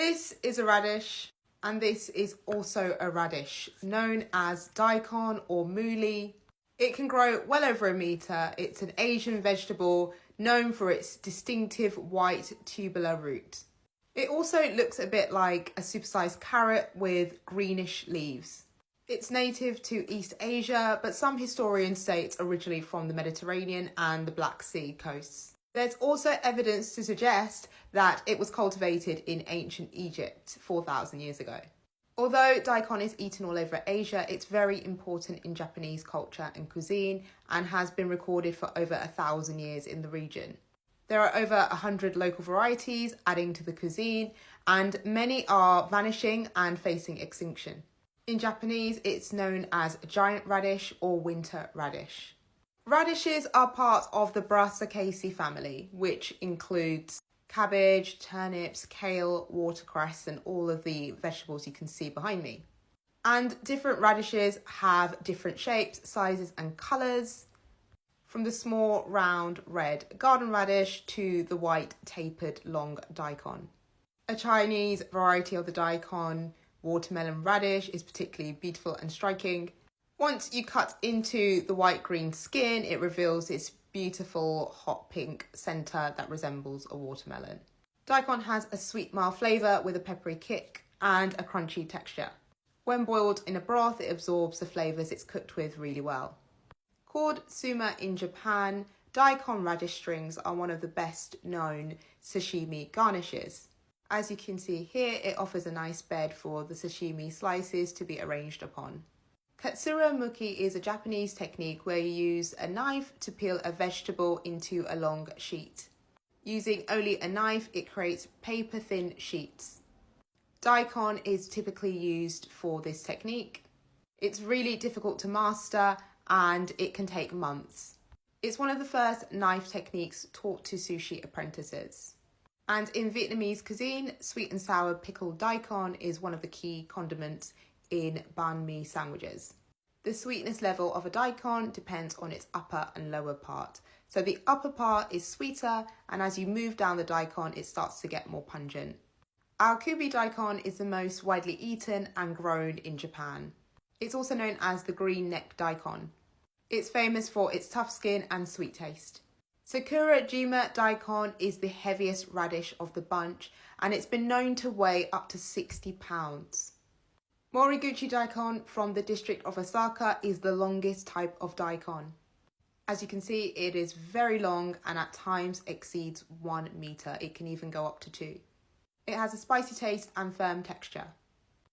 This is a radish, and this is also a radish, known as daikon or mooli. It can grow well over a metre. It's an Asian vegetable known for its distinctive white tubular root. It also looks a bit like a supersized carrot with greenish leaves. It's native to East Asia, but some historians say it's originally from the Mediterranean and the Black Sea coasts. There's also evidence to suggest that it was cultivated in ancient Egypt 4,000 years ago. Although daikon is eaten all over Asia, it's very important in Japanese culture and cuisine and has been recorded for over 1,000 years in the region. There are over 100 local varieties adding to the cuisine, and many are vanishing and facing extinction. In Japanese, it's known as giant radish or winter radish. Radishes are part of the Brassicaceae family, which includes cabbage, turnips, kale, watercress, and all of the vegetables you can see behind me. And different radishes have different shapes, sizes, and colours, from the small, round, red garden radish to the white, tapered, long daikon. A Chinese variety of the daikon, watermelon radish, is particularly beautiful and striking. Once you cut into the white-green skin, it reveals this beautiful hot pink centre that resembles a watermelon. Daikon has a sweet mild flavour with a peppery kick and a crunchy texture. When boiled in a broth, it absorbs the flavours it's cooked with really well. Called suma in Japan, daikon radish strings are one of the best known sashimi garnishes. As you can see here, it offers a nice bed for the sashimi slices to be arranged upon. Katsura muki is a Japanese technique where you use a knife to peel a vegetable into a long sheet. Using only a knife, it creates paper-thin sheets. Daikon is typically used for this technique. It's really difficult to master and it can take months. It's one of the first knife techniques taught to sushi apprentices. And in Vietnamese cuisine, sweet and sour pickled daikon is one of the key condiments in banh mi sandwiches. The sweetness level of a daikon depends on its upper and lower part. So the upper part is sweeter, and as you move down the daikon, it starts to get more pungent. Our kubi daikon is the most widely eaten and grown in Japan. It's also known as the green neck daikon. It's famous for its tough skin and sweet taste. Sakurajima daikon is the heaviest radish of the bunch, and it's been known to weigh up to 60 pounds. Moriguchi daikon from the district of Osaka is the longest type of daikon. As you can see, it is very long and at times exceeds 1 metre. It can even go up to 2. It has a spicy taste and firm texture.